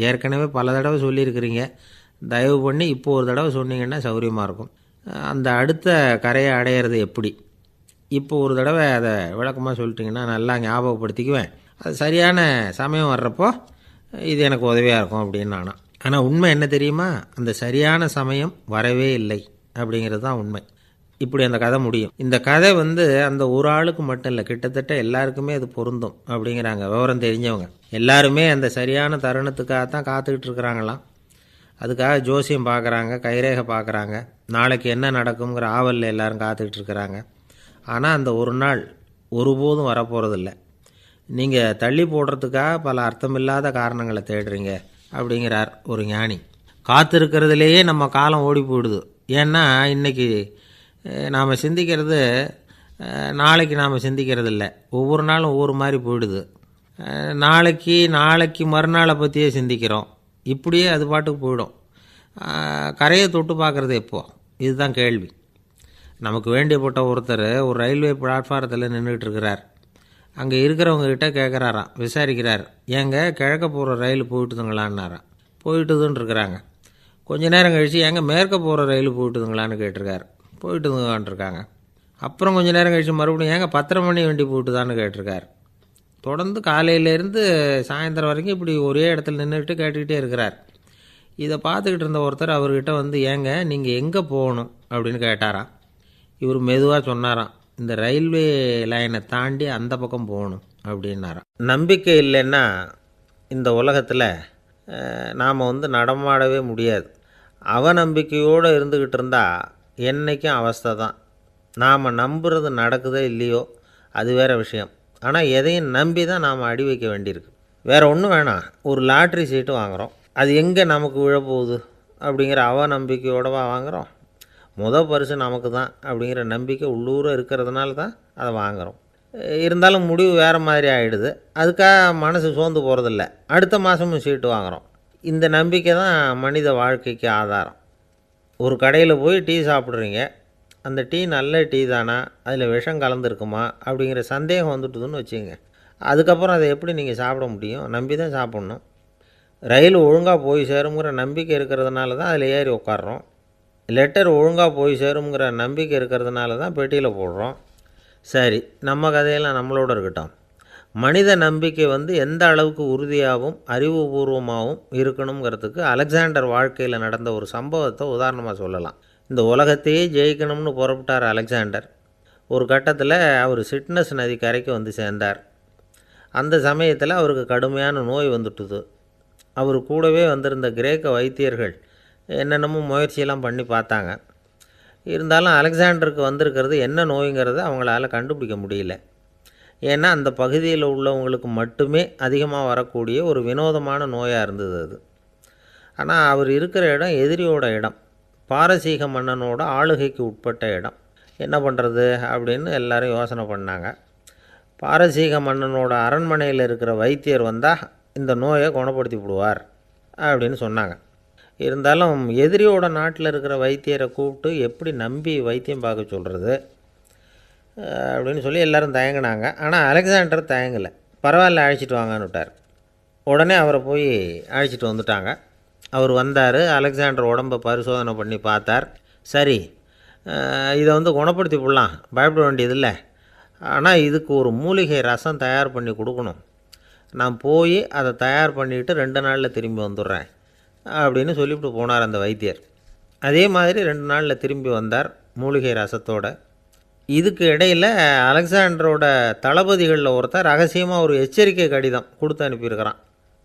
ஏற்கனவே பல தடவை சொல்லியிருக்கிறீங்க. தயவு பண்ணி இப்போ ஒரு தடவை சொன்னீங்கன்னா சௌகரியமாக இருக்கும். அந்த அடுத்த கரையை அடையிறது எப்படி, இப்போ ஒரு தடவை அதை விளக்கமாக சொல்லிட்டிங்கன்னா நல்லா ஞாபகப்படுத்திக்குவேன். அது சரியான சமயம் வர்றப்போ இது எனக்கு உதவியாக இருக்கும் அப்படின்னு நானும். ஆனால் உண்மை என்ன தெரியுமா, அந்த சரியான சமயம் வரவே இல்லை அப்படிங்கிறது தான் உண்மை. இப்படி அந்த கதை முடியும். இந்த கதை அந்த ஒரு ஆளுக்கு மட்டும் இல்லை, கிட்டத்தட்ட எல்லாருக்குமே அது பொருந்தும் அப்படிங்கிறாங்க விவரம் தெரிஞ்சவங்க. எல்லாருமே அந்த சரியான தருணத்துக்காகத்தான் காத்துக்கிட்டு இருக்கிறாங்களாம். அதுக்காக ஜோசியம் பார்க்குறாங்க, கைரேகை பார்க்குறாங்க, நாளைக்கு என்ன நடக்குங்கிற ஆவலில் எல்லோரும் காத்துக்கிட்டு இருக்கிறாங்க. ஆனால் அந்த ஒரு நாள் ஒருபோதும் வரப்போகிறதில்ல. நீங்கள் தள்ளி போடுறதுக்காக பல அர்த்தமில்லாத காரணங்களை தேடுறீங்க அப்படிங்கிறார் ஒரு ஞானி. காத்திருக்கிறதுலேயே நம்ம காலம் ஓடி போயிடுது. ஏன்னா இன்றைக்கி நாம் சிந்திக்கிறது நாளைக்கு நாம் சிந்திக்கிறது இல்லை. ஒவ்வொரு நாளும் ஒவ்வொரு மாதிரி போயிடுது. நாளைக்கு மறுநாளை பற்றியே சிந்திக்கிறோம். இப்படியே அது பாட்டுக்கு போயிடும். கரையை தொட்டு பார்க்குறது எப்போ, இதுதான் கேள்வி. நமக்கு வேண்டியப்பட்ட ஒருத்தர் ஒரு ரயில்வே பிளாட்ஃபாரத்தில் நின்றுட்டு இருக்கிறார். அங்கே இருக்கிறவங்ககிட்ட கேட்குறாராம், விசாரிக்கிறார். ஏங்க கிழக்க போகிற ரயில் போயிட்டுதுங்களான்னாராம். போயிட்டுதுன்னு இருக்கிறாங்க. கொஞ்ச நேரம் கழித்து ஏங்க மேற்க போகிற ரயில் போயிட்டுதுங்களான்னு கேட்டிருக்காரு. போயிட்டுதுங்களான்ருக்காங்க. அப்புறம் கொஞ்சம் நேரம் கழித்து மறுபடியும் ஏங்க 10:30 மணி வண்டி போயிட்டுதான்னு கேட்டிருக்கார். தொடர்ந்து காலையிலேருந்து சாயந்தரம் வரைக்கும் இப்படி ஒரே இடத்துல நின்றுட்டு கேட்டுக்கிட்டே இருக்கிறார். இதை பார்த்துக்கிட்டு இருந்த ஒருத்தர் அவர்கிட்ட ஏங்க நீங்கள் எங்கே போகணும் அப்படின்னு கேட்டாராம். இவர் மெதுவாக சொன்னாராம், இந்த ரயில்வே லைனை தாண்டி அந்த பக்கம் போகணும் அப்படின்னாராம். நம்பிக்கை இல்லைன்னா இந்த உலகத்தில் நாம் நடமாடவே முடியாது. அவநம்பிக்கையோடு இருந்துக்கிட்டு இருந்தால் என்றைக்கும் அவஸ்தை தான். நாம் நம்புறது நடக்குதோ இல்லையோ அது வேறு விஷயம். ஆனால் எதையும் நம்பி தான் நாம் அடி வைக்க வேண்டியிருக்கு. வேறு ஒன்றும் வேணாம், ஒரு லாட்ரி சீட்டு வாங்குகிறோம். அது எங்கே நமக்கு விழப்போகுது அப்படிங்கிற அவநம்பிக்கையோடவா வாங்குகிறோம். பரிசு நமக்கு தான் அப்படிங்கிற நம்பிக்கை உள்ளூர இருக்கிறதுனால தான் அதை வாங்குகிறோம். இருந்தாலும் முடிவு வேறு மாதிரி ஆகிடுது. அதுக்காக மனசு சோர்ந்து போகிறதில்ல. அடுத்த மாதமும் சீட்டு வாங்குகிறோம். இந்த நம்பிக்கை தான் மனித வாழ்க்கைக்கு ஆதாரம். ஒரு கடையில் போய் டீ சாப்பிட்றீங்க. அந்த டீ நல்ல டீ தானா, அதில் விஷம் கலந்துருக்குமா அப்படிங்கிற சந்தேகம் வந்துட்டுதுன்னு வச்சுங்க. அதுக்கப்புறம் அதை எப்படி நீங்கள் சாப்பிட முடியும்? நம்பி தான் சாப்பிட்ணும். ரயில் ஒழுங்காக போய் சேருங்கிற நம்பிக்கை இருக்கிறதுனால தான் அதில் ஏறி உட்காடுறோம். லெட்டர் ஒழுங்காக போய் சேருங்கிற நம்பிக்கை இருக்கிறதுனால தான் பெட்டியில் போடுறோம். சரி, நம்ம கதையெல்லாம் நம்மளோட இருக்கட்டும். மனித நம்பிக்கை எந்த அளவுக்கு உறுதியாகவும் அறிவுபூர்வமாகவும் இருக்கணுங்கிறதுக்கு அலெக்சாண்டர் வாழ்க்கையில் நடந்த ஒரு சம்பவத்தை உதாரணமாக சொல்லலாம். இந்த உலகத்தையே ஜெயிக்கணும்னு புறப்பட்டார் அலெக்சாண்டர். ஒரு கட்டத்தில் அவர் சிட்னஸ் நதி கரைக்கு சேர்ந்தார். அந்த சமயத்தில் அவருக்கு கடுமையான நோய் வந்துட்டுது. அவர் கூடவே வந்திருந்த கிரேக்க வைத்தியர்கள் என்னென்னமோ முயற்சியெல்லாம் பண்ணி பார்த்தாங்க. இருந்தாலும் அலெக்சாண்டருக்கு வந்திருக்கிறது என்ன நோய்ங்கிறத அவங்களால கண்டுபிடிக்க முடியல. ஏன்னா அந்த பகுதியில் உள்ளவங்களுக்கு மட்டுமே அதிகமாக வரக்கூடிய ஒரு வினோதமான நோயாக இருந்தது அது. ஆனால் அவர் இருக்கிற இடம் எதிரியோட இடம், பாரசீக மன்னனோட ஆளுகைக்கு உட்பட்ட இடம். என்ன பண்ணுறது அப்படின்னு எல்லாரும் யோசனை பண்ணாங்க. பாரசீக மன்னனோட அரண்மனையில் இருக்கிற வைத்தியர் வந்தால் இந்த நோயை குணப்படுத்தி விடுவார் அப்படின்னு சொன்னாங்க. இருந்தாலும் எதிரியோட நாட்டில் இருக்கிற வைத்தியரை கூப்பிட்டு எப்படி நம்பி வைத்தியம் பார்க்க சொல்கிறது அப்படின்னு சொல்லி எல்லோரும் தயங்கினாங்க. ஆனால் அலெக்சாண்டர் தயங்கலை. பரவாயில்ல, அழைச்சிட்டு வாங்கன்னு விட்டார். உடனே அவரை போய் அழைச்சிட்டு வந்துட்டாங்க. அவர் வந்தார். அலெக்சாண்டர் உடம்பை பரிசோதனை பண்ணி பார்த்தார். சரி, இதை குணப்படுத்தி விடலாம், பயப்பட வேண்டியதில்லை. ஆனால் இதுக்கு ஒரு மூலிகை ரசம் தயார் பண்ணி கொடுக்கணும். நான் போய் அதை தயார் பண்ணிவிட்டு 2 நாளில் திரும்பி வந்துடுறேன் அப்படின்னு சொல்லிவிட்டு போனார் அந்த வைத்தியர். அதே மாதிரி 2 நாளில் திரும்பி வந்தார் மூலிகை ரசத்தோட. இதுக்கு இடையில் அலெக்சாண்டரோட தளபதிகளில் ஒருத்தர் ரகசியமாக ஒரு எச்சரிக்கை கடிதம் கொடுத்து அனுப்பியிருக்கிறான்.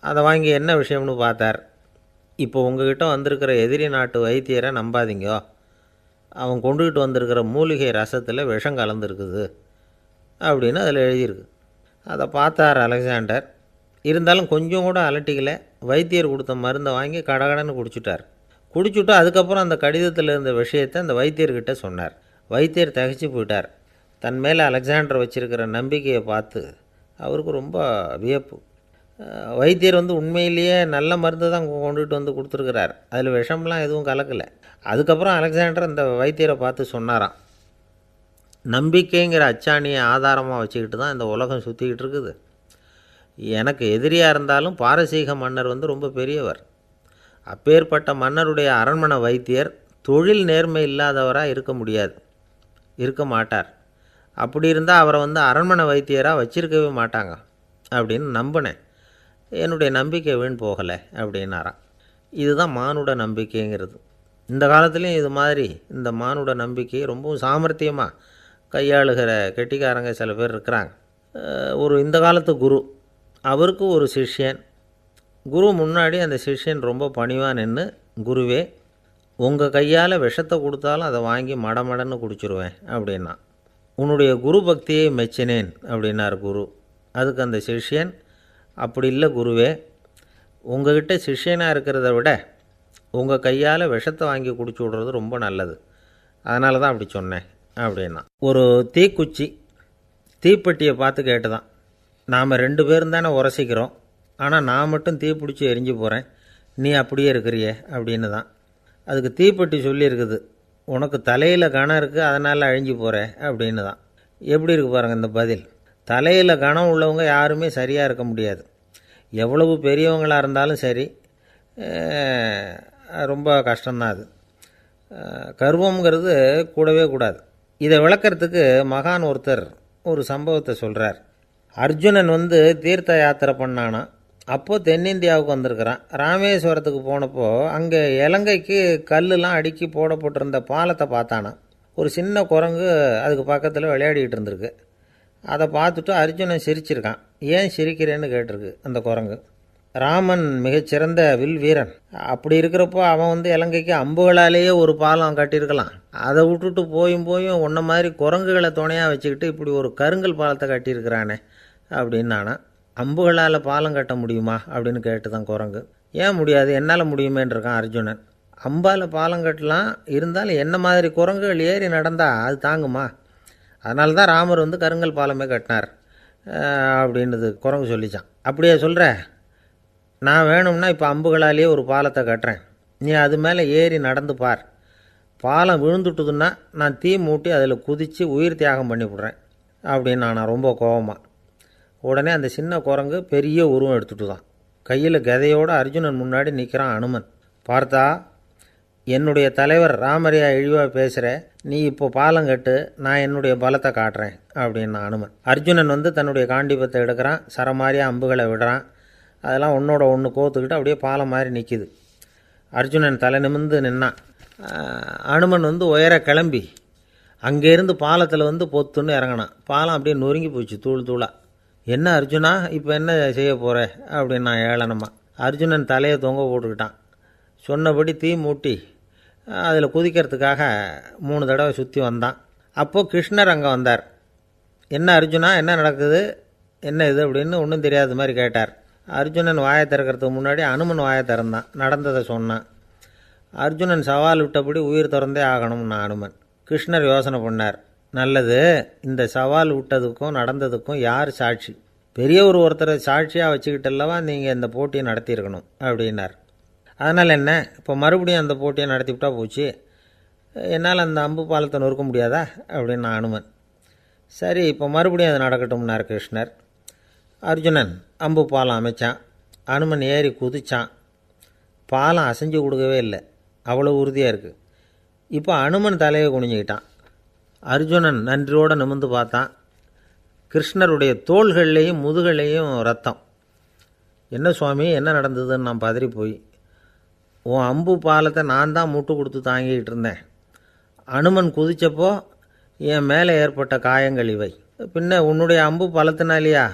அதை வாங்கி என்ன விஷயம்னு பார்த்தார். இப்போ உங்ககிட்ட வந்திருக்கிற எதிரி நாட்டு வைத்தியரை நம்பாதீங்கோ, அவன் கொண்டுகிட்டு வந்திருக்கிற மூலிகை ரசத்தில் விஷம் கலந்துருக்குது அப்படின்னு அதில் எழுதியிருக்கு. அதை பார்த்தார் அலெக்சாண்டர். இருந்தாலும் கொஞ்சம் கூட அலட்டிக்கலை. வைத்தியர் கொடுத்த மருந்தை வாங்கி கடகடன்னு குடிச்சுட்டு அதுக்கப்புறம் அந்த கடிதத்தில் இருந்த விஷயத்தை அந்த வைத்தியர்கிட்ட சொன்னார். வைத்தியர் திகைச்சு போயிட்டார். தன் மேலே அலெக்சாண்டர் வச்சுருக்கிற நம்பிக்கையை பார்த்து அவருக்கு ரொம்ப வியப்பு. வைத்தியர் உண்மையிலேயே நல்ல மருந்து தான் கொண்டுகிட்டு கொடுத்துருக்கிறார், அதில் விஷம்லாம் எதுவும் கலக்கலை. அதுக்கப்புறம் அலெக்சாண்டர் அந்த வைத்தியரை பார்த்து சொன்னாராம், நம்பிக்கைங்கிற அச்சாணியை ஆதாரமாக வச்சுக்கிட்டு தான் இந்த உலகம் சுற்றிக்கிட்டு இருக்குது. எனக்கு எதிரியாக இருந்தாலும் பாரசீக மன்னர் ரொம்ப பெரியவர். அப்பேற்பட்ட மன்னருடைய அரண்மனை வைத்தியர் தொழில் நேர்மை இல்லாதவராக இருக்க முடியாது, இருக்க மாட்டார். அப்படி இருந்தால் அவரை அரண்மனை வைத்தியராக வச்சிருக்கவே மாட்டாங்க அப்படின்னு நம்பினேன். என்னுடைய நம்பிக்கை வீண் போகலை அப்படின்னாராம். இதுதான் மானுட நம்பிக்கைங்கிறது. இந்த காலத்துலேயும் இது மாதிரி இந்த மானுட நம்பிக்கையை ரொம்பவும் சாமர்த்தியமாக கையாளுகிற கெட்டிக்காரங்க சில பேர் இருக்கிறாங்க. இந்த காலத்து குரு, அவருக்கு ஒரு சிஷ்யன். குரு முன்னாடி அந்த சிஷ்யன் ரொம்ப பணிவாக நின்று, குருவே, உங்கள் கையால் விஷத்தை கொடுத்தாலும் அதை வாங்கி மடமடன்னு குடிச்சிருவேன் அப்படின்னா. உன்னுடைய குரு பக்தியை மெச்சினேன் அப்படின்னார் குரு. அதுக்கு அந்த சிஷ்யன், அப்படி இல்லை குருவே, உங்கள்கிட்ட சிஷ்யனாக இருக்கிறத விட உங்கள் கையால் விஷத்தை வாங்கி குடிச்சு விட்றது ரொம்ப நல்லது, அதனால தான் அப்படி சொன்னேன் அப்படின்னா. ஒரு தீக்குச்சி தீப்பெட்டியை பார்த்து கேட்டுதான், நாம் 2 பேரும் தானே உரசிக்கிறோம், ஆனால் நான் மட்டும் தீ பிடிச்சி எரிஞ்சு போகிறேன், நீ அப்படியே இருக்கிறியே அப்படின்னு தான். அதுக்கு தீப்பெட்டி சொல்லியிருக்குது, உனக்கு தலையில் கணம் இருக்குது அதனால் அழிஞ்சு போகிற அப்படின்னு தான். எப்படி இருக்கு பாருங்கள் இந்த பதில். தலையில் கணம் உள்ளவங்க யாருமே சரியாக இருக்க முடியாது. எவ்வளவு பெரியவங்களாக இருந்தாலும் சரி, ரொம்ப கஷ்டம்தான் அது. கர்வங்கிறது கூடவே கூடாது. இதை விளக்கிறதுக்கு மகான் ஒருத்தர் ஒரு சம்பவத்தை சொல்கிறார். அர்ஜுனன் தீர்த்த யாத்திரை பண்ணானா. அப்போது தென்னிந்தியாவுக்கு வந்திருக்கிறான். ராமேஸ்வரத்துக்கு போனப்போ அங்கே இலங்கைக்கு கல்லுலாம் அடுக்கி போடப்பட்டிருந்த பாலத்தை பார்த்தானா. ஒரு சின்ன குரங்கு அதுக்கு பக்கத்தில் விளையாடிக்கிட்டு இருந்திருக்கு. அதை பார்த்துட்டு அர்ஜுனன் சிரிச்சிருக்கான். ஏன் சிரிக்கிறேன்னு கேட்டிருக்கு அந்த குரங்கு. ராமன் மிகச்சிறந்த வில் வீரன், அப்படி இருக்கிறப்போ அவன் இலங்கைக்கு அம்புகளாலேயே ஒரு பாலம் கட்டியிருக்கலாம். அதை விட்டுட்டு போயும் உன்ன மாதிரி குரங்குகளை துணையாக வச்சுக்கிட்டு இப்படி ஒரு கருங்கல் பாலத்தை கட்டியிருக்கிறானே அப்படின்னானா. அம்புகளால் பாலம் கட்ட முடியுமா அப்படின்னு கேட்டு தான் குரங்கு. ஏன் முடியாது, என்னால் முடியுமேன்னு இருக்கான் அர்ஜுனன். அம்பால் பாலம் கட்டலாம், இருந்தாலும் என்ன மாதிரி குரங்குகள் ஏறி நடந்தால் அது தாங்குமா? அதனால தான் ராமர் கருங்கல் பாலமே கட்டினார் அப்படின்றது குரங்கு சொல்லிச்சான். அப்படியே சொல்கிற, நான் வேணும்னா இப்போ அம்புகளாலேயே ஒரு பாலத்தை கட்டுறேன், நீ அது மேலே ஏறி நடந்து பார். பாலம் விழுந்துட்டுதுன்னா நான் தீ மூட்டி அதில் குதித்து உயிர் தியாகம் பண்ணி விட்றேன் அப்படின்னு நான் ரொம்ப கோபமாக. உடனே அந்த சின்ன குரங்கு பெரிய உருவம் எடுத்துட்டு தான் கையில் கதையோடு அர்ஜுனன் முன்னாடி நிற்கிறான் அனுமன். பார்த்தா, என்னுடைய தலைவர் ராமரையா இழிவாக பேசுகிற, நீ இப்போ பாலம் கட்டு, நான் என்னுடைய பலத்தை காட்டுறேன் அப்படின்னா அனுமன். அர்ஜுனன் தன்னுடைய காண்டிபத்தை எடுக்கிறான், சரமாரியாக அம்புகளை விடுறான். அதெல்லாம் ஒன்றோட ஒன்று கோத்துக்கிட்டு அப்படியே பாலம் மாதிரி நிற்கிது. அர்ஜுனன் தலை நிமிர்ந்து நின்னான். அனுமன் உயர கிளம்பி அங்கேருந்து பாலத்தில் பொத்துன்னு இறங்கினான். பாலம் அப்படியே நொறுங்கி போச்சு தூள் தூளாக. என்ன அர்ஜுனா, இப்போ என்ன செய்ய போகிற அப்படின்னா ஏளனமா. அர்ஜுனன் தலையை தொங்க போட்டுக்கிட்டான். சொன்னபடி தீ மூட்டி அதில் குதிக்கிறதுக்காக 3 தடவை சுற்றி வந்தான். அப்போது கிருஷ்ணர் அங்கே வந்தார். என்ன அர்ஜுனா, என்ன நடக்குது, என்ன இது அப்படின்னு ஒன்றும் தெரியாத மாதிரி கேட்டார். அர்ஜுனன் வாயை திறக்கிறதுக்கு முன்னாடி அனுமன் வாயை திறந்தான், நடந்ததை சொன்னான். அர்ஜுனன் சவால் விட்டபடி உயிர் திறந்தே ஆகணும்னா அனுமன். கிருஷ்ணர் யோசனை பண்ணார். நல்லது, இந்த சவால் விட்டதுக்கும் நடந்ததுக்கும் யார் சாட்சி? பெரியவர் ஒருத்தரை சாட்சியாக வச்சுக்கிட்டல்லவா நீங்கள் இந்த போட்டியை நடத்தியிருக்கணும் அப்படின்னார். அதனால் என்ன, இப்போ மறுபடியும் அந்த போட்டியை நடத்திவிட்டா போச்சு, என்னால் அந்த அம்பு பாலத்தை நொறுக்க முடியாதா அப்படின்னா அனுமன். சரி, இப்போ மறுபடியும் அது நடக்கட்டும்னார் கிருஷ்ணர். அர்ஜுனன் அம்பு பாலம் அமைச்சான். அனுமன் ஏறி குதிச்சான். பாலம் அசைஞ்சு கொடுக்கவே இல்லை, அவ்வளோ உறுதியாக இருக்குது. இப்போ அனுமன் தலையை குனிஞ்சிக்கிட்டான். அர்ஜுனன் நன்றியோடு நிமிர்ந்து பார்த்தான். கிருஷ்ணருடைய தோள்கள்லேயும் முதுகள்லேயும் ரத்தம். என்ன சுவாமி, என்ன நடந்ததுன்னு நான் பதறி போய், உன் அம்பு பாலத்தை நான் தான் மூட்டு கொடுத்து தாங்கிக்கிட்டு இருந்தேன். அனுமன் குதித்தப்போ என் மேலே ஏற்பட்ட காயங்கள் இவை. பின்ன உன்னுடைய அம்பு பலத்தினாலேயா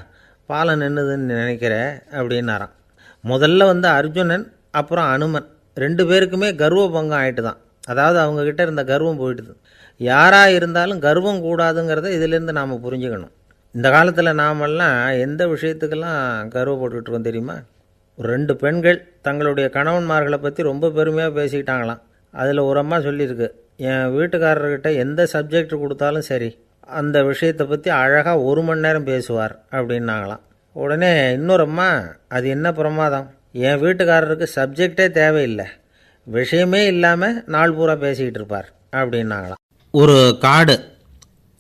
பாலம் நின்றுதுன்னு நினைக்கிற அப்படின்னாரான். முதல்ல அர்ஜுனன் அப்புறம் அனுமன் 2 பேருக்குமே கர்வ பங்கம் ஆகிட்டு தான். அதாவது அவங்கக்கிட்ட இருந்த கர்வம் போயிட்டுது. யாராக இருந்தாலும் கர்வம் கூடாதுங்கிறத இதிலேருந்து நாம் புரிஞ்சுக்கணும். இந்த காலத்தில் நாமெல்லாம் எந்த விஷயத்துக்கெல்லாம் கர்வப்பட்டுருக்கோம் தெரியுமா? 2 பெண்கள் தங்களுடைய கணவன்மார்களை பற்றி ரொம்ப பெருமையாக பேசிக்கிட்டாங்களாம். அதில் ஒரு அம்மா சொல்லியிருக்கு, என் வீட்டுக்காரர்கிட்ட எந்த சப்ஜெக்ட் கொடுத்தாலும் சரி அந்த விஷயத்தை பற்றி அழகாக 1 மணி நேரம் பேசுவார் அப்படின்னாங்களாம். உடனே இன்னொரு அம்மா, அது என்ன பிரமாதம், என் வீட்டுக்காரருக்கு சப்ஜெக்டே தேவையில்லை, விஷயமே இல்லாமல் நாள் பூரா பேசிக்கிட்டு இருப்பார் அப்படின்னாங்களாம். ஒரு காடு,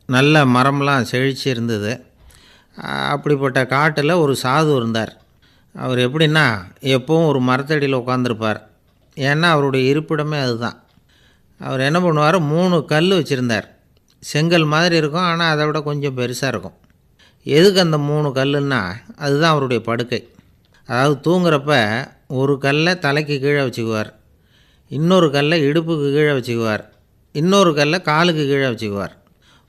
நல்ல மரம்லாம் செழிச்சு இருந்தது. அப்படிப்பட்ட காட்டில் ஒரு சாது இருந்தார். அவர் எப்படின்னா எப்பவும் ஒரு மரத்தடியில் உட்காந்துருப்பார். ஏன்னா அவருடைய இருப்பிடமே அதுதான். அவர் என்ன பண்ணுவார், 3 கல் வச்சுருந்தார். செங்கல் மாதிரி இருக்கும், ஆனால் அதை விட கொஞ்சம் பெருசாக இருக்கும். எதுக்கு அந்த 3 கல்லுன்னா அதுதான் அவருடைய படுக்கை. அதாவது தூங்குறப்ப ஒரு கல்லை தலைக்கு கீழே வச்சுக்குவார், இன்னொரு கல்லை இடுப்புக்கு கீழே வச்சுக்குவார், இன்னொரு கல்லை காலுக்கு கீழே வச்சுக்குவார்.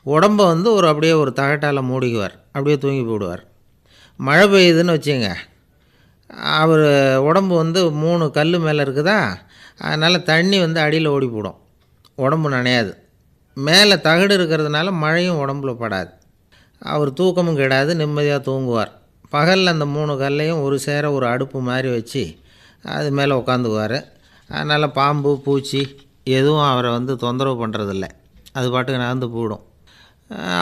உடம்பை ஒரு அப்படியே ஒரு தகட்டால் மூடிக்குவார், அப்படியே தூங்கி போடுவார். மழை பெய்யுதுன்னு வச்சுங்க, அவர் உடம்பு 3 கல் மேலே இருக்குதா, அதனால் தண்ணி அடியில் ஓடி போடும், உடம்பு நனையாது. மேலே தகடு இருக்கிறதுனால மழையும் உடம்புல படாது. அவர் தூக்கமும் கெடாது, நிம்மதியாக தூங்குவார். பகலில் அந்த 3 கல்லையும் ஒரு சேர ஒரு அடுப்பு மாதிரி வச்சு அது மேலே உட்காந்துக்குவார். அதனால் பாம்பு பூச்சி எதுவும் அவரை தொந்தரவு பண்ணுறதில்ல, அது பாட்டுக்கு நகர்ந்து போயிடும்.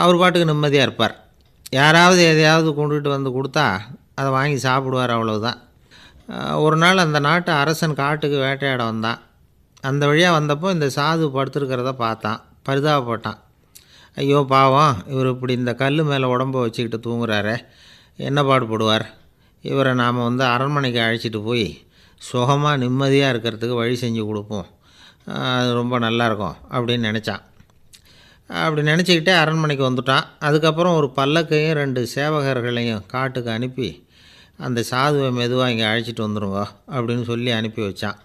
அவர் பாட்டுக்கு நிம்மதியாக இருப்பார். யாராவது எதையாவது கொண்டுகிட்டு கொடுத்தா அதை வாங்கி சாப்பிடுவார், அவ்வளவுதான். ஒரு நாள் அந்த நாட்டு அரசன் காட்டுக்கு வேட்டையாட வந்தான். அந்த வழியாக வந்தப்போ இந்த சாது படுத்துருக்கிறத பார்த்தான், பரிதாபப்பட்டான். ஐயோ பாவம், இவர் இப்படி இந்த கல் மேலே உடம்பை வச்சுக்கிட்டு தூங்குறாரே, என்ன பாடுபடுவார். இவரை நாம் அரண்மனைக்கு அழைச்சிட்டு போய் சுகமாக நிம்மதியாக இருக்கிறதுக்கு வழி செஞ்சு கொடுப்போம், அது ரொம்ப நல்லாயிருக்கும் அப்படின்னு நினச்சான். அப்படி நினச்சிக்கிட்டே அரண்மனைக்கு வந்துட்டான். அதுக்கப்புறம் ஒரு பல்லக்கையும் 2 சேவகர்களையும் காட்டுக்கு அனுப்பி அந்த சாதுவை மெதுவாக இங்கே அழைச்சிட்டு வந்துடுங்க அப்படின்னு சொல்லி அனுப்பி வச்சான்.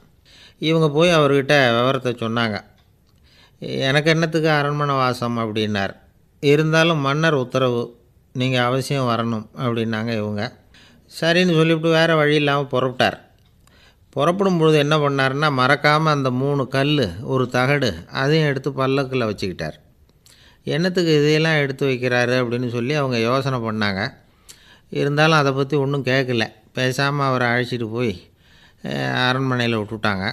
இவங்க போய் அவர்கிட்ட விவரத்தை சொன்னாங்க. எனக்கு என்னத்துக்கு அரண்மனை வாசம் அப்படின்னார். இருந்தாலும் மன்னர் உத்தரவு, நீங்கள் அவசியம் வரணும் அப்படின்னாங்க இவங்க. சரின்னு சொல்லிவிட்டு வேறு வழி இல்லாமல் புறப்பட்டார். புறப்படும் பொழுது என்ன பண்ணார்னா, மறக்காமல் அந்த 3 கல் ஒரு தகடு அதையும் எடுத்து பல்லக்கில் வச்சுக்கிட்டார். என்னத்துக்கு இதையெல்லாம் எடுத்து வைக்கிறாரு அப்படின்னு சொல்லி அவங்க யோசனை பண்ணாங்க. இருந்தாலும் அதை பற்றி ஒன்றும் கேட்கல. பேசாமல் அவரை அழைச்சிட்டு போய் அரண்மனையில் விட்டுட்டாங்க.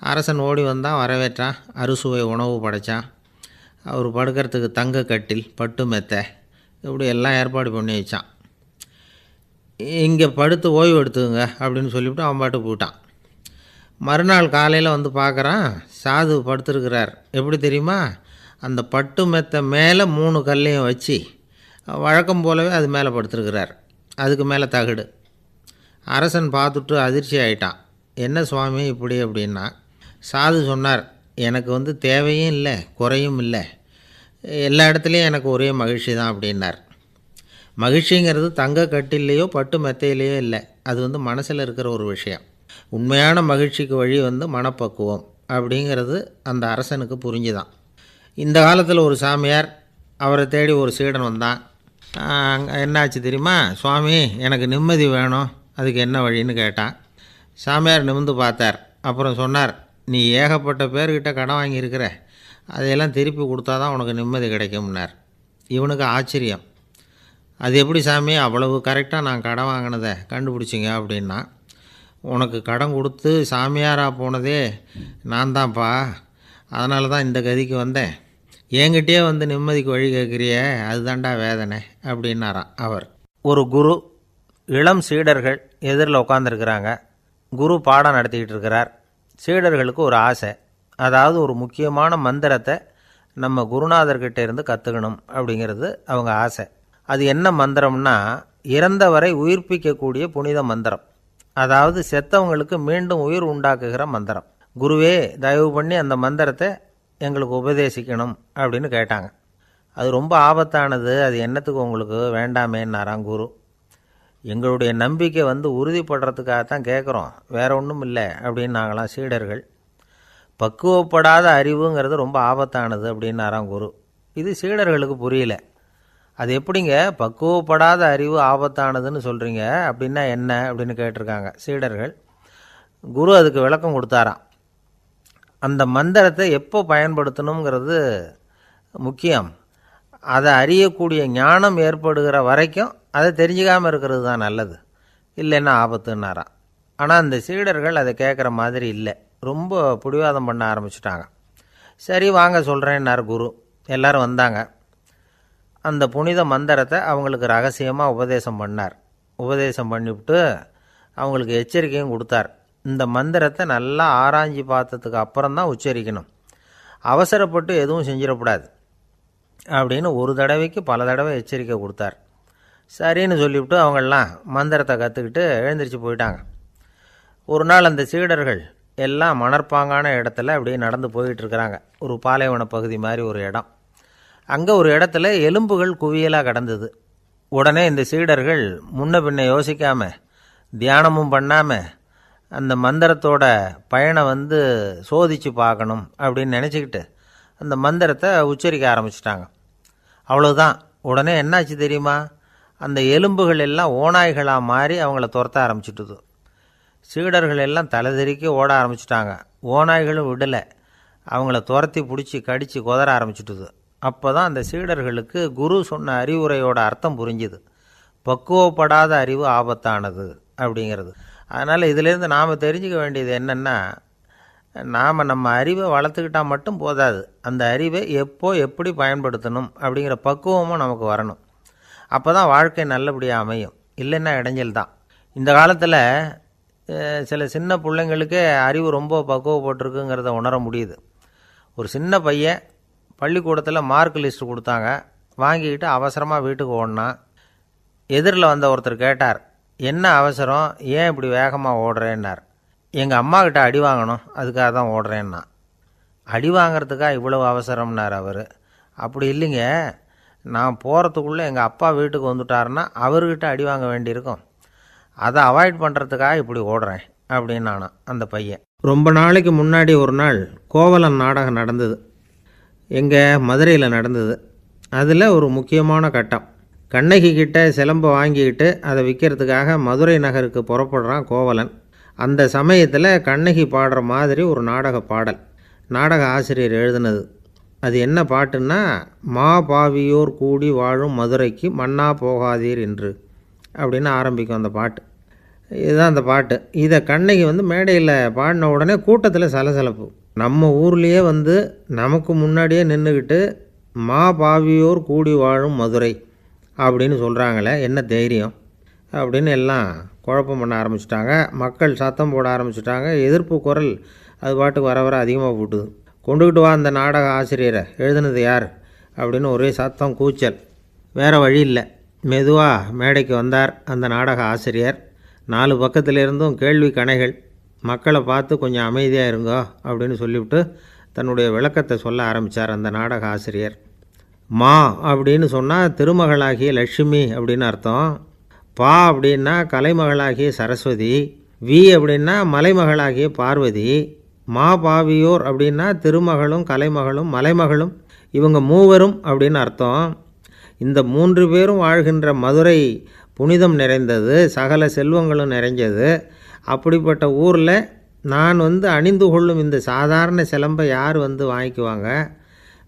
அரசன் ஓடி வந்தான், வரவேற்றான், அறுசுவை உணவு படைத்தான். அவர் படுக்கிறதுக்கு தங்க கட்டில், பட்டு மெத்தை, இப்படி எல்லாம் ஏற்பாடு பண்ணி வச்சான். இங்கே படுத்து ஓய்வு எடுத்துங்க அப்படின்னு சொல்லிவிட்டு அவன் பாட்டு போயிட்டான். மறுநாள் காலையில் பார்க்குறான், சாது படுத்துருக்கிறார். எப்படி தெரியுமா, அந்த பட்டு மெத்தை மேலே 3 கல்லையும் வச்சு வழக்கம் போலவே அது மேலே படுத்துருக்கிறார். அதுக்கு மேலே தகடு. அரசன் பார்த்துட்டு அதிர்ச்சி ஆகிட்டான். என்ன சுவாமி இப்படி அப்படின்னா, சாது சொன்னார், எனக்கு தேவையும் இல்லை குறையும் இல்லை, எல்லா இடத்துலையும் எனக்கு ஒரே மகிழ்ச்சி தான் அப்படின்னார். மகிழ்ச்சிங்கிறது தங்க கட்டிலேயோ பட்டு மெத்தையிலையோ இல்லை, அது மனசில் இருக்கிற ஒரு விஷயம். உண்மையான மகிழ்ச்சிக்கு வழி மனப்பக்குவம் அப்படிங்கிறது அந்த அரசனுக்கு புரிஞ்சுதான். இந்த காலத்தில் ஒரு சாமியார், அவரை தேடி ஒரு சீடன் வந்தான். என்னாச்சு தெரியுமா, சுவாமி எனக்கு நிம்மதி வேணும், அதுக்கு என்ன வழின்னு கேட்டான். சாமியார் நிமிர்ந்து பார்த்தார். அப்புறம் சொன்னார், நீ ஏகப்பட்ட பேர்கிட்ட கடன் வாங்கியிருக்கிற, அதையெல்லாம் திருப்பி கொடுத்தா தான் உனக்கு நிம்மதி கிடைக்கும்னார். இவனுக்கு ஆச்சரியம். அது எப்படி சாமி, அவ்வளவு கரெக்டாக நான் கடன் வாங்கினதை கண்டுபிடிச்சிங்க அப்படின்னா, உனக்கு கடன் கொடுத்து சாமியாராக போனதே நான் தான்ப்பா, அதனால தான் இந்த கதிக்கு வந்தேன். என்கிட்டயே நிம்மதிக்கு வழி கேட்குறிய, அதுதான்டா வேதனை அப்படின்னாராம் அவர். ஒரு குரு, இளம் சீடர்கள் எதிரில் உட்காந்துருக்கிறாங்க. குரு பாடம் நடத்திக்கிட்டு இருக்கிறார். சீடர்களுக்கு ஒரு ஆசை, அதாவது ஒரு முக்கியமான மந்திரத்தை நம்ம குருநாதர்கிட்ட இருந்து கற்றுக்கணும் அப்படிங்கிறது அவங்க ஆசை. அது என்ன மந்திரம்னா, இறந்தவரை உயிர்ப்பிக்கக்கூடிய புனித மந்திரம், அதாவது செத்தவங்களுக்கு மீண்டும் உயிர் உண்டாக்குகிற மந்திரம். குருவே தயவு பண்ணி அந்த மந்திரத்தை எங்களுக்கு உபதேசிக்கணும் அப்படின்னு கேட்டாங்க. அது ரொம்ப ஆபத்தானது, அது என்னத்துக்கு உங்களுக்கு வேண்டாமேன்னாராம் குரு. எங்களுடைய நம்பிக்கை உறுதிப்படுறதுக்காகத்தான் கேட்குறோம், வேற ஒன்றும் இல்லை அப்படின்னாங்களாம் சீடர்கள். பக்குவப்படாத அறிவுங்கிறது ரொம்ப ஆபத்தானது அப்படின்னாராம் குரு. இது சீடர்களுக்கு புரியல. அது எப்படிங்க பக்குவப்படாத அறிவு ஆபத்தானதுன்னு சொல்கிறீங்க, அப்படின்னா என்ன அப்படின்னு கேட்டிருக்காங்க சீடர்கள். குரு அதுக்கு விளக்கம் கொடுத்தாராம். அந்த மந்திரத்தை எப்போ பயன்படுத்தணுங்கிறது முக்கியம், அதை அறியக்கூடிய ஞானம் ஏற்படுகிற வரைக்கும் அதை தெரிஞ்சுக்காமல் இருக்கிறது தான் நல்லது, இல்லைன்னா ஆபத்துன்னாராம். ஆனால் அந்த சீடர்கள் அதை கேட்குற மாதிரி இல்லை, ரொம்ப பிடிவாதம் பண்ண ஆரம்பிச்சுட்டாங்க. சரி வாங்க சொல்கிறேன்னார் குரு. எல்லோரும் வந்தாங்க. அந்த புனித மந்திரத்தை அவங்களுக்கு ரகசியமாக உபதேசம் பண்ணார். உபதேசம் பண்ணிவிட்டு அவங்களுக்கு எச்சரிக்கையும் கொடுத்தார். இந்த மந்திரத்தை நல்லா ஆராய்ச்சி பார்த்ததுக்கு அப்புறம்தான் உச்சரிக்கணும், அவசரப்பட்டு எதுவும் செஞ்சிடக்கூடாது அப்படின்னு ஒரு தடவைக்கு பல தடவை எச்சரிக்கை கொடுத்தார். சரின்னு சொல்லிவிட்டு அவங்கெல்லாம் மந்திரத்தை கற்றுக்கிட்டு எழுந்திரிச்சு போயிட்டாங்க. ஒரு நாள் அந்த சீடர்கள் எல்லாம் மணற்பாங்கான இடத்துல அப்படியே நடந்து போயிட்டுருக்கிறாங்க. ஒரு பாலைவன பகுதி மாதிரி ஒரு இடம். அங்கே ஒரு இடத்துல எலும்புகள் குவியலாக கிடந்தது. உடனே இந்த சீடர்கள் முன்ன பின்ன யோசிக்காமல், தியானமும் பண்ணாமல், அந்த மந்திரத்தோட பயனை சோதித்து பார்க்கணும் அப்படின்னு நினச்சிக்கிட்டு அந்த மந்திரத்தை உச்சரிக்க ஆரம்பிச்சிட்டாங்க. அவ்வளோதான். உடனே என்னாச்சு தெரியுமா? அந்த எலும்புகள் எல்லாம் ஓநாய்களாக மாறி அவங்கள துரத்த ஆரம்பிச்சுட்டுது. சீடர்கள் எல்லாம் தலைதெறிக்கி ஓட ஆரம்பிச்சிட்டாங்க. ஓநாய்களும் விடலை, அவங்கள துரத்தி பிடிச்சி கடித்து கொதற ஆரம்பிச்சுட்டுது. அப்போ தான் அந்த சீடர்களுக்கு குரு சொன்ன அறிவுரையோட அர்த்தம் புரிஞ்சுது. பக்குவப்படாத அறிவு ஆபத்தானது அப்படிங்கிறது. அதனால் இதிலேருந்து நாம் தெரிஞ்சுக்க வேண்டியது என்னென்னா, நாம் நம்ம அறிவை வளர்த்துக்கிட்டால் மட்டும் போதாது, அந்த அறிவை எப்போ எப்படி பயன்படுத்தணும் அப்படிங்கிற பக்குவமும் நமக்கு வரணும். அப்போ தான் வாழ்க்கை நல்லபடியாக அமையும். இல்லைன்னா இடைஞ்சல் தான். இந்த காலத்தில் சில சின்ன பிள்ளைங்களுக்கே அறிவு ரொம்ப பக்குவப்பட்டிருக்குங்கிறத உணர முடியுது. ஒரு சின்ன பையன் பள்ளிக்கூடத்தில் மார்க் லிஸ்ட்டு கொடுத்தாங்க, வாங்கிக்கிட்டு அவசரமாக வீட்டுக்கு ஓடினான். எதிரில் வந்த ஒருத்தர் கேட்டார், என்ன அவசரம், ஏன் இப்படி வேகமாக ஓடுறேன்னார். எங்கள் அம்மாக்கிட்ட அடி வாங்கணும், அதுக்காக தான் ஓடுறேன்னா. அடி வாங்கிறதுக்காக இவ்வளவு அவசரம்னார் அவர். அப்படி இல்லைங்க, நான் போகிறதுக்குள்ளே எங்கள் அப்பா வீட்டுக்கு வந்துட்டாருன்னா அவர்கிட்ட அடி வாங்க வேண்டியிருக்கும், அதை அவாய்ட் பண்ணுறதுக்காக இப்படி ஓடுறேன் அப்படின்னு நானான் அந்த பையன். ரொம்ப நாளைக்கு முன்னாடி ஒரு நாள் கோவலன் நாடகம் நடந்தது. எங்கள் மதுரையில் நடந்தது. அதில் ஒரு முக்கியமான கட்டம். கண்ணகி கிட்ட சிலம்பை வாங்கிக்கிட்டு அதை விற்கிறதுக்காக மதுரை நகருக்கு புறப்படுறான் கோவலன். அந்த சமயத்தில் கண்ணகி பாடுற மாதிரி ஒரு நாடக பாடல் நாடக ஆசிரியர் எழுதினது. அது என்ன பாட்டுன்னா, மா பாவியோர் கூடி வாழும் மதுரைக்கு மன்னா போகாதீர் என்று அப்படின்னு ஆரம்பிக்கும் அந்த பாட்டு. இதுதான் அந்த பாட்டு. இதை கண்ணகி மேடையில் பாடின உடனே கூட்டத்தில் சலசலப்பு. நம்ம ஊர்லேயே நமக்கு முன்னாடியே நின்றுக்கிட்டு மா பாவியோர் கூடி வாழும் மதுரை அப்படின்னு சொல்கிறாங்களே, என்ன தைரியம் அப்படின்னு எல்லாம் குழப்பம் பண்ண ஆரம்பிச்சிட்டாங்க. மக்கள் சத்தம் போட ஆரம்பிச்சிட்டாங்க. எதிர்ப்பு குரல் அது பாட்டுக்கு வர வர அதிகமாக போட்டுது. கொண்டுக்கிட்டு வா அந்த நாடக ஆசிரியரை, எழுதுனது யார் அப்படின்னு ஒரே சத்தம், கூச்சல். வேறு வழி இல்லை. மெதுவாக மேடைக்கு வந்தார் அந்த நாடக ஆசிரியர். 4 பக்கத்திலிருந்தும் கேள்வி கணைகள். மக்களை பார்த்து கொஞ்சம் அமைதியாக இருங்கோ அப்படின்னு சொல்லிவிட்டு தன்னுடைய விளக்கத்தை சொல்ல ஆரம்பித்தார் அந்த நாடக ஆசிரியர். மா அப்படின்னு சொன்னால் திருமகளாகிய லட்சுமி அப்படின்னு அர்த்தம். பா அப்படின்னா கலைமகளாகிய சரஸ்வதி. வி அப்படின்னா மலைமகளாகிய பார்வதி. மா பாவியோர் அப்படின்னா திருமகளும் கலைமகளும் மலைமகளும், இவங்க மூவரும் அப்படின்னு அர்த்தம். இந்த 3 பேரும் வாழ்கின்ற மதுரை புனிதம் நிறைந்தது, சகல செல்வங்களும் நிறைஞ்சது. அப்படிப்பட்ட ஊரில் நான் அணிந்து கொள்ளும் இந்த சாதாரண சிலம்பை யார் வாங்கிக்குவாங்க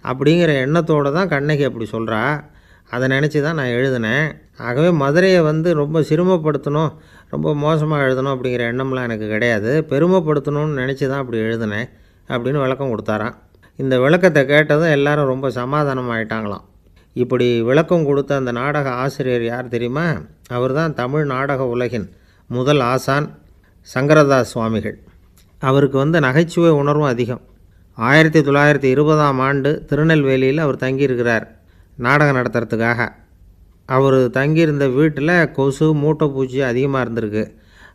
அப்படிங்கிற எண்ணத்தோடு தான் கண்ணகி அப்படி சொல்கிறா. அதை நினச்சி தான் நான் எழுதினேன். ஆகவே மதுரையை ரொம்ப சிரமப்படுத்தணும், ரொம்ப மோசமாக எழுதணும் அப்படிங்கிற எண்ணம்லாம் எனக்கு கிடையாது. பெருமைப்படுத்தணும்னு நினச்சி தான் அப்படி எழுதினேன் அப்படின்னு விளக்கம் கொடுத்தாராம். இந்த விளக்கத்தை கேட்டதும் எல்லாரும் ரொம்ப சமாதானமாயிட்டாங்களாம். இப்படி விளக்கம் கொடுத்த அந்த நாடக ஆசிரியர் யார் தெரியுமா? அவர் தான் தமிழ் நாடக உலகின் முதல் ஆசான் சங்கரதாஸ் சுவாமிகள். அவருக்கு நகைச்சுவை உணர்வும் அதிகம். 1920ஆம் ஆண்டு திருநெல்வேலியில் அவர் தங்கியிருக்கிறார் நாடகம் நடத்துறதுக்காக. அவர் தங்கியிருந்த வீட்டில் கொசு மூட்டைப்பூச்சி அதிகமாக இருந்திருக்கு.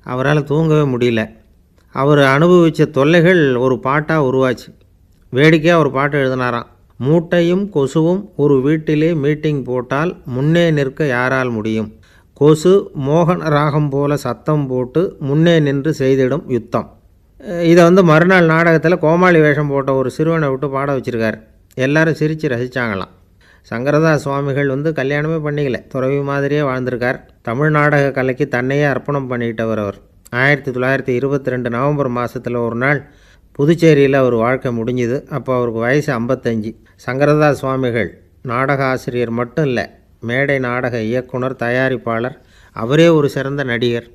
அவரால் தூங்கவே முடியல. அவர் அனுபவித்த தொல்லைகள் ஒரு பாட்டாக உருவாச்சு. வேடிக்கையாக ஒரு பாட்டு எழுதினாராம். மூட்டையும் கொசுவும் ஒரு வீட்டிலே மீட்டிங் போட்டால் முன்னே நிற்க யாரால் முடியும், கொசு மோகன ராகம் போல சத்தம் போட்டு முன்னே நின்று செய்திடும் யுத்தம். இதை மறுநாள் நாடகத்தில் கோமாளி வேஷம் போட்ட ஒரு சிறுவனை விட்டு பாட வச்சுருக்கார். எல்லாரும் சிரித்து ரசித்தாங்களாம். சங்கரதாஸ் சுவாமிகள் கல்யாணமே பண்ணிக்கல, துறவி மாதிரியே வாழ்ந்திருக்கார். தமிழ் நாடக கலைக்கு தன்னையே அர்ப்பணம் பண்ணிட்டவர் அவர். 1922 நவம்பர் மாதத்தில் ஒரு நாள் புதுச்சேரியில் அவர் வாழ்க்கை முடிஞ்சுது. அப்போ அவருக்கு வயசு 55. சங்கரதாஸ் சுவாமிகள் நாடக ஆசிரியர் மட்டும் இல்லை, மேடை நாடக இயக்குனர், தயாரிப்பாளர், அவரே ஒரு சிறந்த நடிகர்.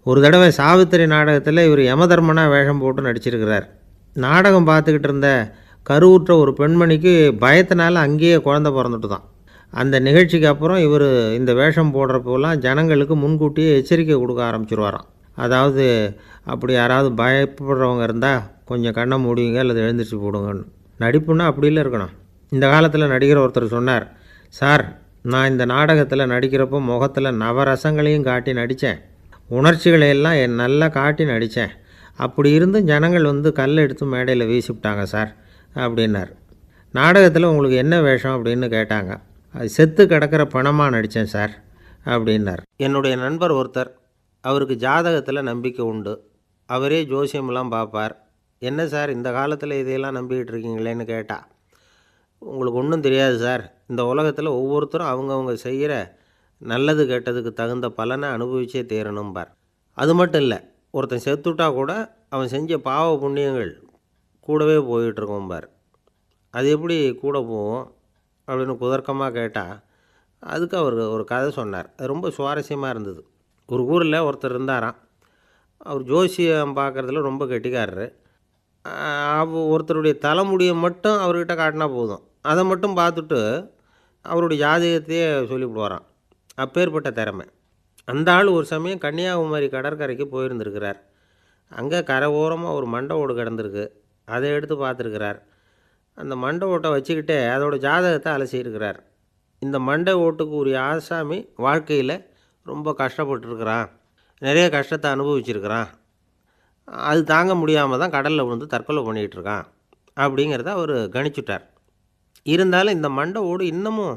ஒரு தடவை சாவித்திரி நாடகத்தில் இவர் யமதர்மனாக வேஷம் போட்டு நடிச்சிருக்கிறார். நாடகம் பார்த்துக்கிட்டு இருந்த கருவுற்ற ஒரு பெண்மணிக்கு பயத்தினால அங்கேயே குழந்தை பிறந்துட்டு தான். அந்த நிகழ்ச்சிக்கு அப்புறம் இவர் இந்த வேஷம் போடுறப்போலாம் ஜனங்களுக்கு முன்கூட்டியே எச்சரிக்கை கொடுக்க ஆரம்பிச்சிருவாராம். அதாவது அப்படி யாராவது பயப்படுறவங்க இருந்தால் கொஞ்சம் கண்ணை மூடிங்க அல்லது எழுந்திரிச்சு போடுங்கன்னு. நடிப்புன்னா அப்படிலாம் இருக்கணும். இந்த காலத்தில் நடிகர் ஒருத்தர் சொன்னார், சார் நான் இந்த நாடகத்தில் நடிக்கிறப்போ முகத்தில் நவரசங்களையும் காட்டி நடித்தேன், உணர்ச்சிகளை எல்லாம் நல்லா காட்டி நடித்தேன். அப்படி இருந்தும் ஜனங்கள் வந்து கல் எடுத்து மேடையில் வீசிவிட்டாங்க சார் அப்படின்னார். நாடகத்தில் உங்களுக்கு என்ன வேஷம் அப்படின்னு கேட்டாங்க. அது செத்து கிடக்கிற பணமாக நடித்தேன் சார் அப்படின்னார். என்னுடைய நண்பர் ஒருத்தர், அவருக்கு ஜாதகத்தில் நம்பிக்கை உண்டு. அவரே ஜோசியமெல்லாம் பார்ப்பார். என்ன சார் இந்த காலத்தில் இதையெல்லாம் நம்பிக்கிட்டு இருக்கீங்களேன்னு கேட்டால், உங்களுக்கு ஒன்றும் தெரியாது சார், இந்த உலகத்தில் ஒவ்வொருத்தரும் அவங்கவுங்க செய்கிற நல்லது கெட்டதுக்கு தகுந்த பலனை அனுபவிச்சே தீரணும்பார். அது மட்டும் இல்லை, ஒருத்தன் செத்துட்டா கூட அவன் செஞ்ச பாவ புண்ணியங்கள் கூடவே போயிட்டுருக்கோம்பார். அது எப்படி கூட போகும் அப்படின்னு குதர்க்கமாக கேட்டால், அதுக்கு அவர் ஒரு கதை சொன்னார். அது ரொம்ப சுவாரஸ்யமாக இருந்தது. ஒரு ஊரில் ஒருத்தர் இருந்தாராம். அவர் ஜோசியம் பார்க்குறதுல ரொம்ப கெட்டிக்காரரு. ஒருத்தருடைய தலைமுடியை மட்டும் அவர்கிட்ட காட்டினா போதும், அதை மட்டும் பார்த்துட்டு அவருடைய ஜாதகத்தையே சொல்லிவிடுவாராம். அப்பேற்பட்ட திறமை. அந்த ஆள் ஒரு சமயம் கன்னியாகுமரி கடற்கரைக்கு போயிருந்துருக்கிறார். அங்கே கரை ஓரமாக ஒரு மண்டை ஓடு கிடந்திருக்கு. அதை எடுத்து பார்த்துருக்கிறார். அந்த மண்டை ஓட்டை வச்சுக்கிட்டே அதோட ஜாதகத்தை அலசியிருக்கிறார். இந்த மண்டை ஓட்டுக்கு உரிய ஆசாமி வாழ்க்கையில் ரொம்ப கஷ்டப்பட்டுருக்கிறான், நிறைய கஷ்டத்தை அனுபவிச்சிருக்கிறான், அது தாங்க முடியாமல் தான் கடலில் விழுந்து தற்கொலை பண்ணிகிட்ருக்கான் அப்படிங்கிறத அவர் கணிச்சுட்டார். இருந்தாலும் இந்த மண்டை ஓடு இன்னமும்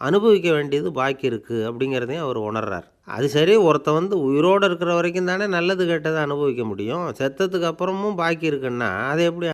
அனுபவிக்க வேண்டியது பாக்கி இருக்குது அப்படிங்கிறதையும் அவர் உணர்றார். அது சரி, ஒருத்தன் வந்து உயிரோடு இருக்கிற வரைக்கும் தானே நல்லது கெட்டதை அனுபவிக்க முடியும். செத்ததுக்கு அப்புறமும் பாக்கி இருக்குன்னா அதை எப்படி